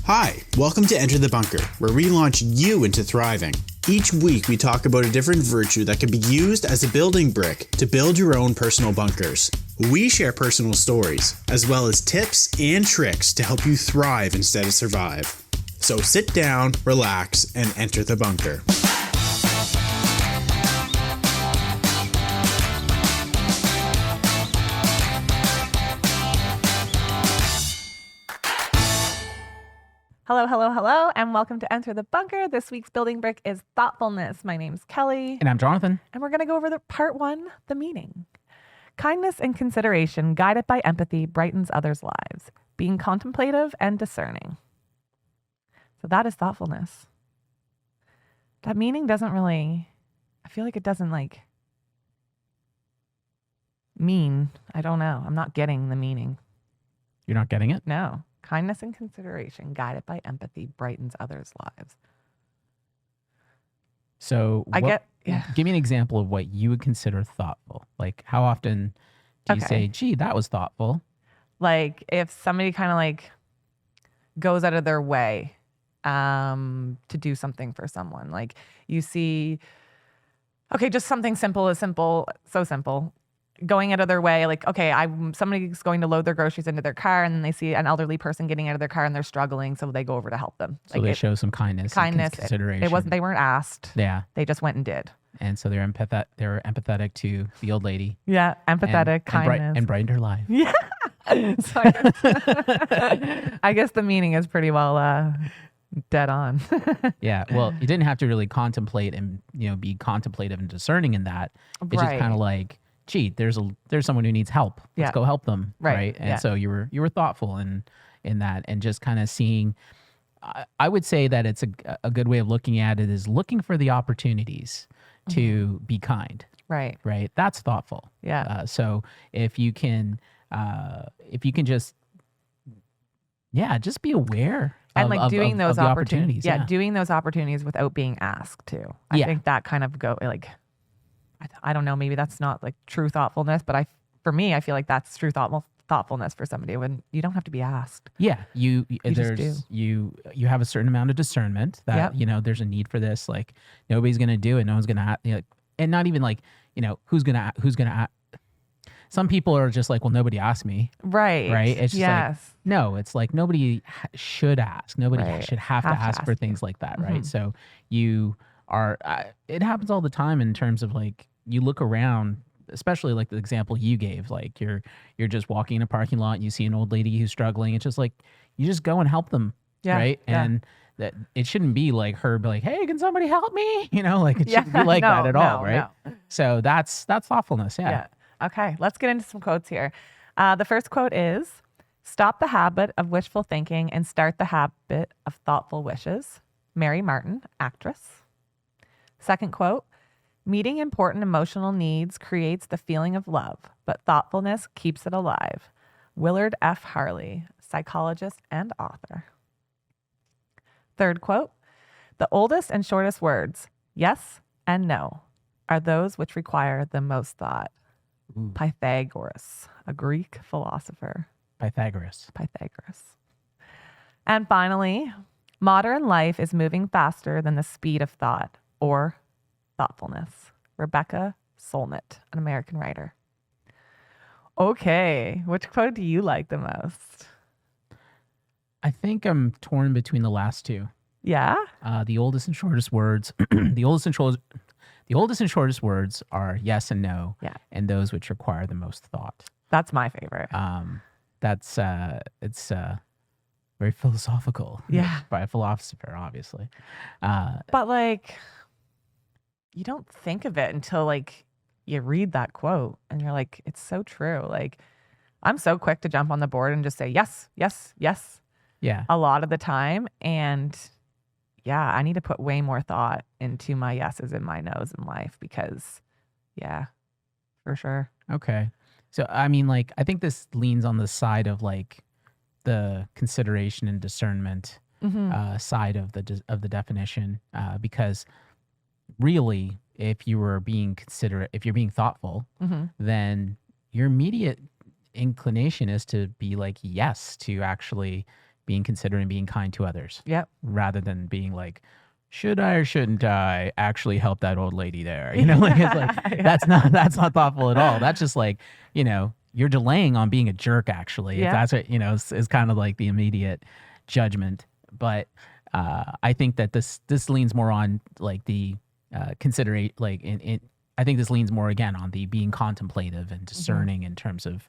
Hi, welcome to Enter the Bunker, where we launch you into thriving. Each week we talk about a different virtue that can be used as a building brick to build your own personal bunkers. We share personal stories, as well as tips and tricks to help you thrive instead of survive. So sit down, relax, and enter the bunker. Hello, and welcome to Enter the Bunker. This week's building brick is thoughtfulness. My name's Kelly. And I'm Jonathan. And we're going to go over part one, the meaning. Kindness and consideration, guided by empathy, brightens others' lives, being contemplative and discerning. So that is thoughtfulness. That meaning doesn't really, I feel like it doesn't mean, I don't know. I'm not getting the meaning. You're not getting it? No. Kindness and consideration, guided by empathy, brightens others' lives. So give me an example of what you would consider thoughtful. Like, how often do you say, gee, that was thoughtful? Like, if somebody kind of goes out of their way to do something for someone. Like, you see, just something so simple. Going out of their way, somebody's going to load their groceries into their car, and then they see an elderly person getting out of their car and they're struggling, so they go over to help them. So they show some kindness, and consideration. They weren't asked. Yeah, they just went and did. And so they're empathetic to the old lady. Yeah, empathetic, kindness, and brightened her life. Yeah. So I guess the meaning is pretty well dead on. Yeah. Well, you didn't have to really contemplate and be contemplative and discerning in that. It's just kind of like, gee, there's someone who needs help. Let's go help them. Right. And so you were thoughtful in that, and just kind of seeing, I would say that it's a good way of looking at it is looking for the opportunities to be kind. Right. Right. That's thoughtful. Yeah. So if you can just be aware and doing those opportunities. Yeah. Doing those opportunities without being asked to. I think that kind of I don't know, maybe that's not true thoughtfulness, but for me, I feel like that's true thoughtfulness for somebody when you don't have to be asked. Yeah, you have a certain amount of discernment that there's a need for this. Like, nobody's gonna do it, no one's gonna, and not even who's gonna. Some people are just like, well, nobody asked me. Right. It's just no, it's like nobody should ask. Nobody should have to ask for things like that, right? So you are. It happens all the time in terms of you look around, especially the example you gave. You're just walking in a parking lot and you see an old lady who's struggling. It's just you just go and help them, right? Yeah. And that it shouldn't be her be like, hey, can somebody help me? It shouldn't be like that at all, right? No. So that's thoughtfulness. Yeah. Okay, let's get into some quotes here. The first quote is, "Stop the habit of wishful thinking and start the habit of thoughtful wishes." Mary Martin, actress. Second quote, "Meeting important emotional needs creates the feeling of love, but thoughtfulness keeps it alive." Willard F. Harley, psychologist and author. Third quote, "The oldest and shortest words, yes and no, are those which require the most thought." Ooh. Pythagoras, a Greek philosopher. Pythagoras. And finally, "Modern life is moving faster than the speed of thought or thoughtfulness." Rebecca Solnit, an American writer. Okay, which quote do you like the most? I think I'm torn between the last two. Yeah? The oldest and shortest words. The oldest and shortest words are yes and no, and those which require the most thought. That's my favorite. It's very philosophical. Yeah. By a philosopher, obviously. But you don't think of it until you read that quote and you're like, it's so true. I'm so quick to jump on the board and just say yes, yes, yes. Yeah. A lot of the time. And I need to put way more thought into my yeses and my nos in life because, for sure. Okay. So, I mean, I think this leans on the side of the consideration and discernment side of the definition, because really, if you were being considerate, if you're being thoughtful, then your immediate inclination is to be yes, to actually being considerate and being kind to others. Yep. Rather than being like, should I or shouldn't I actually help that old lady there? You know, like it's like that's not thoughtful at all. That's just like, you know, you're delaying on being a jerk actually. If that's what, you know, is kind of like the immediate judgment. But I think that this leans more on like the considerate, like I think this leans more again on the being contemplative and discerning in terms of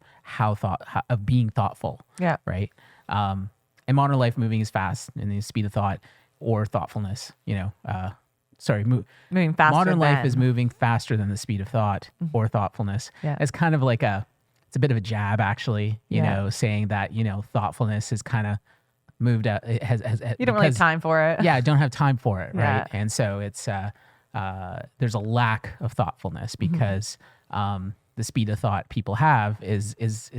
of being thoughtful. Yeah. Right. In modern life, moving is fast in the speed of thought or thoughtfulness, you know, moving faster. Modern life is moving faster than the speed of thought or thoughtfulness. Yeah. It's kind of like it's a bit of a jab actually, you know, saying that, you know, thoughtfulness is kind of moved out. It has you don't really have time for it. Yeah, I don't have time for it, right? Yeah. And so it's there's a lack of thoughtfulness because the speed of thought people have is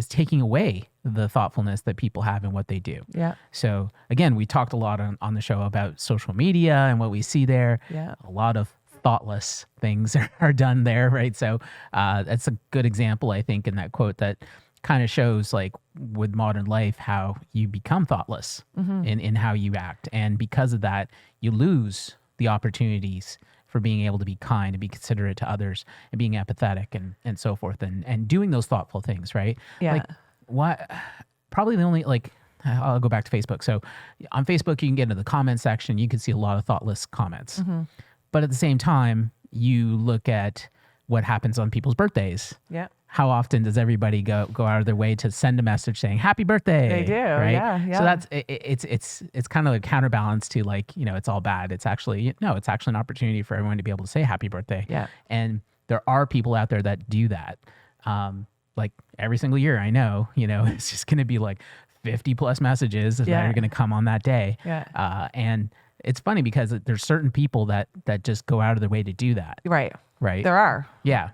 taking away the thoughtfulness that people have in what they do. Yeah. So again, we talked a lot on the show about social media and what we see there. Yeah. A lot of thoughtless things are done there, right? So that's a good example, I think, in that quote that kind of shows like with modern life how you become thoughtless in how you act. And because of that, you lose the opportunities for being able to be kind and be considerate to others and being empathetic and so forth and doing those thoughtful things, right? Yeah. Like what probably the only like I'll go back to Facebook. So on Facebook you can get into the comment section, you can see a lot of thoughtless comments. But at the same time, you look at what happens on people's birthdays. Yeah. How often does everybody go out of their way to send a message saying happy birthday? They do, right? yeah. So that's it's kind of a counterbalance to like, you know, it's all bad. It's actually it's actually an opportunity for everyone to be able to say happy birthday. Yeah. And there are people out there that do that. Like every single year, I know, you know, it's just going to be like 50 plus messages that are going to come on that day. Yeah. And it's funny because there's certain people that just go out of their way to do that. Right. Right. There are. Yeah.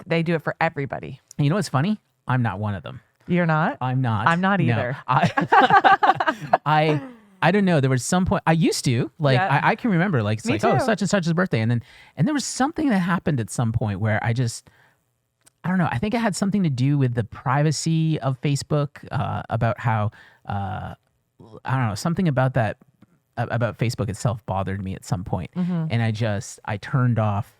They do it for everybody. And you know what's funny? I'm not one of them. You're not? I'm not. I'm not No. either. I don't know. There was some point I used to like I can remember like it's Me like too. oh such and such's birthday and there was something that happened at some point where I don't know. I think it had something to do with the privacy of Facebook about how I don't know, something about that about Facebook itself bothered me at some point. And I turned off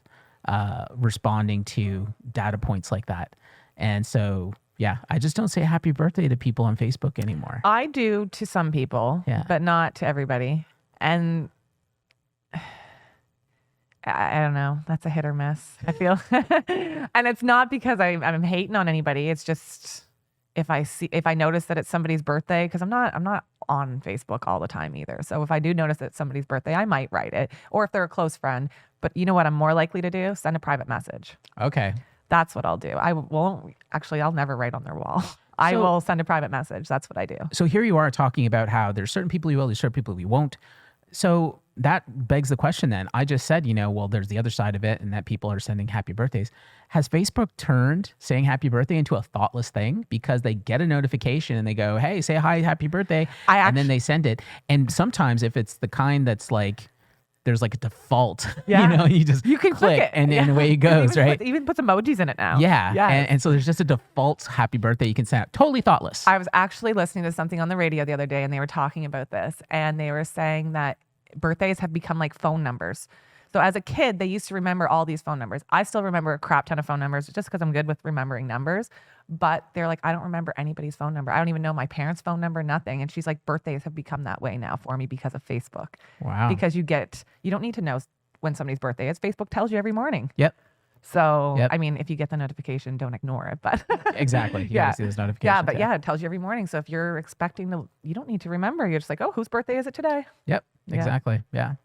responding to data points like that. And so yeah, I just don't say happy birthday to people on Facebook anymore. I do to some people, but not to everybody. And I don't know. That's a hit or miss, I feel. And it's not because I'm hating on anybody. It's just if I notice that it's somebody's birthday, because I'm not on Facebook all the time either. So if I do notice that it's somebody's birthday, I might write it. Or if they're a close friend. But you know what I'm more likely to do? Send a private message. Okay. That's what I'll do. I'll never write on their wall. I will send a private message. That's what I do. So here you are talking about how there's certain people you will, there's certain people you won't. So that begs the question then. I just said, well, there's the other side of it and that people are sending happy birthdays. Has Facebook turned saying happy birthday into a thoughtless thing because they get a notification and they go, hey, say hi, happy birthday. And then they send it. And sometimes if it's the kind that's like, there's like a default, you can click it and away it goes, right? Even puts emojis in it now. Yeah. And so there's just a default happy birthday you can send out. Totally thoughtless. I was actually listening to something on the radio the other day and they were talking about this and they were saying that birthdays have become like phone numbers. So as a kid, they used to remember all these phone numbers. I still remember a crap ton of phone numbers just because I'm good with remembering numbers. But they're like, I don't remember anybody's phone number. I don't even know my parents' phone number, nothing. And she's like, birthdays have become that way now for me because of Facebook. Wow. Because you don't need to know when somebody's birthday is. Facebook tells you every morning. Yep. So, I mean, if you get the notification, don't ignore it. But exactly. You see those notifications. It tells you every morning. So if you're expecting you don't need to remember. You're just like, oh, whose birthday is it today? Yep. Exactly. Yeah.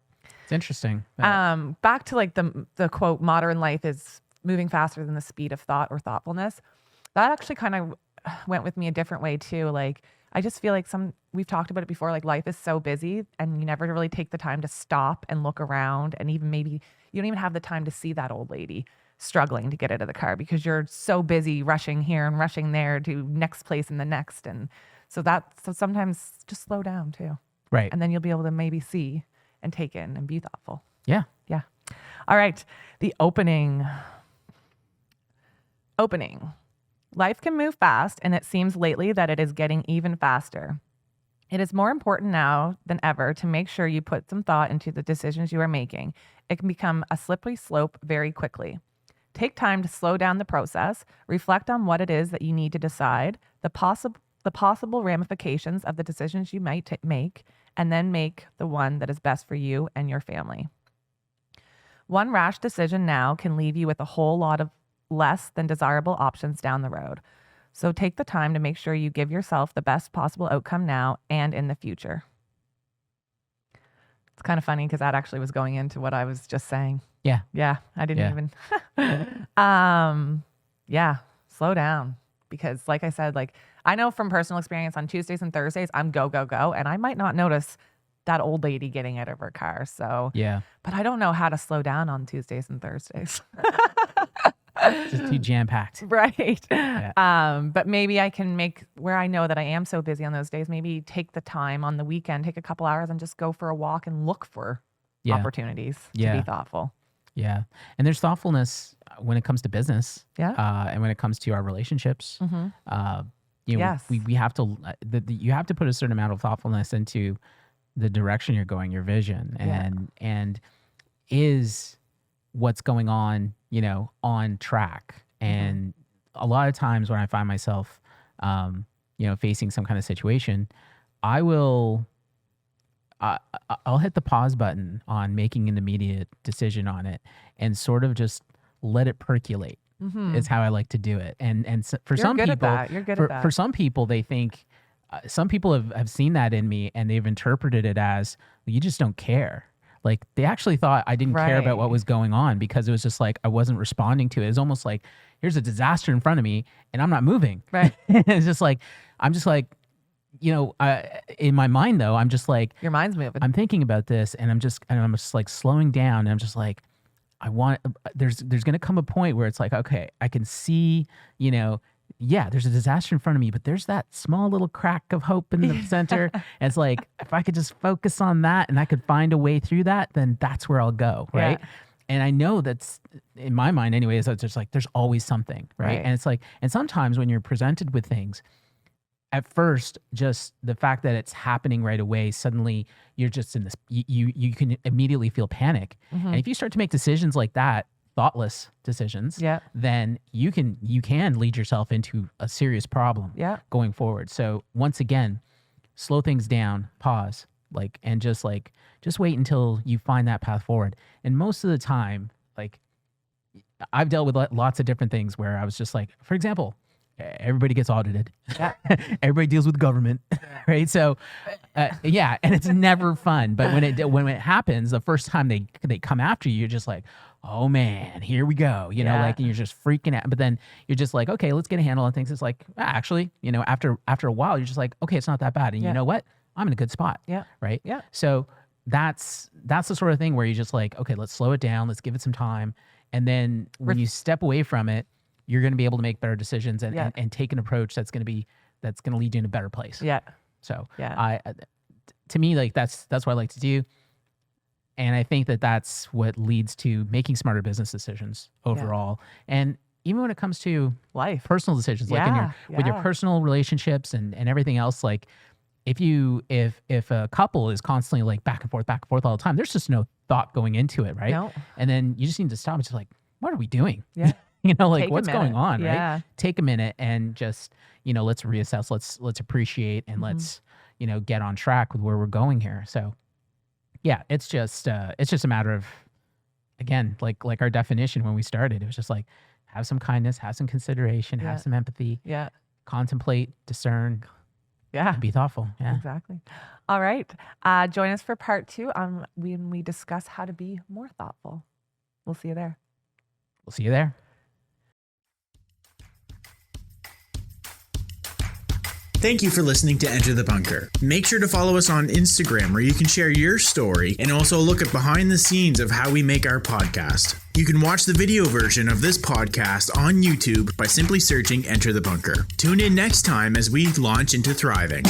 It's interesting. Back to like the quote, modern life is moving faster than the speed of thought or thoughtfulness. That actually kind of went with me a different way too. Like, I just feel like we've talked about it before, like life is so busy and you never really take the time to stop and look around. And even maybe you don't even have the time to see that old lady struggling to get out of the car because you're so busy rushing here and rushing there to next place and the next. And so sometimes just slow down too. Right. And then you'll be able to maybe see and take in and be thoughtful. Yeah. Yeah. All right. The opening. Life can move fast, and it seems lately that it is getting even faster. It is more important now than ever to make sure you put some thought into the decisions you are making. It can become a slippery slope very quickly. Take time to slow down the process, reflect on what it is that you need to decide, the possible ramifications of the decisions you might make, and then make the one that is best for you and your family. One rash decision now can leave you with a whole lot of less than desirable options down the road. So take the time to make sure you give yourself the best possible outcome now and in the future. It's kind of funny because that actually was going into what I was just saying. Yeah. Yeah. I didn't even. Yeah. Slow down. Because like I said, like I know from personal experience on Tuesdays and Thursdays, I'm go, go, go. And I might not notice that old lady getting out of her car. So, yeah. But I don't know how to slow down on Tuesdays and Thursdays. Just too jam-packed. Right. Yeah. But maybe I can make where I know that I am so busy on those days, maybe take the time on the weekend, take a couple hours and just go for a walk and look for opportunities to be thoughtful. Yeah. And there's thoughtfulness when it comes to business. Yeah. And when it comes to our relationships. Mm-hmm. Yes. We have to, you have to put a certain amount of thoughtfulness into the direction you're going, your vision, and is what's going on, on track. And a lot of times when I find myself, facing some kind of situation, I'll hit the pause button on making an immediate decision on it and sort of just let it percolate. Is how I like to do it. And so for some people, you're good at that. For some people, they think, some people have seen that in me and they've interpreted it as, well, you just don't care. Like they actually thought I didn't care about what was going on because it was just like I wasn't responding to it. It's almost like here's a disaster in front of me and I'm not moving. Right. It's just like I'm just like, in my mind though, I'm just like your mind's moving. I'm thinking about this and I'm just like slowing down and I'm just like there's going to come a point where it's like, okay, I can see, there's a disaster in front of me, but there's that small little crack of hope in the center. And it's like, if I could just focus on that and I could find a way through that, then that's where I'll go. Right. Yeah. And I know that's in my mind anyways, it's just like, there's always something. Right. And it's like, and sometimes when you're presented with things, at first, just the fact that it's happening right away, suddenly you're just in this, you can immediately feel panic. And if you start to make decisions like that, thoughtless decisions, then you can lead yourself into a serious problem going forward. So once again, slow things down, pause, and just wait until you find that path forward. And most of the time, I've dealt with lots of different things where I was just like, for example, everybody gets audited. Yeah. Everybody deals with government, right? So, and it's never fun. But when it happens, the first time they come after you, you're just like, oh man, here we go. And you're just freaking out. But then you're just like, okay, let's get a handle on things. It's like, actually, after a while, you're just like, okay, it's not that bad. And you know what? I'm in a good spot. Yeah. Right. Yeah. So that's the sort of thing where you're just like, okay, let's slow it down. Let's give it some time. And then when you step away from it, you're going to be able to make better decisions and take an approach that's going to lead you in a better place. Yeah. So to me, that's what I like to do. And I think that's what leads to making smarter business decisions overall. Yeah. And even when it comes to life, personal decisions, with your personal relationships and everything else, if a couple is constantly back and forth all the time, there's just no thought going into it. Right. No. And then you just need to stop and just what are we doing? Yeah. What's going on, right? Take a minute and just, let's reassess, let's appreciate, and let's, get on track with where we're going here. So yeah, it's just a matter of, again, like our definition when we started, it was just have some kindness, have some consideration, have some empathy, contemplate, discern, and be thoughtful. Yeah, exactly. All right. Join us for part 2 when we discuss how to be more thoughtful. We'll see you there. We'll see you there. Thank you for listening to Enter the Bunker. Make sure to follow us on Instagram where you can share your story and also look at behind the scenes of how we make our podcast. You can watch the video version of this podcast on YouTube by simply searching Enter the Bunker. Tune in next time as we launch into thriving.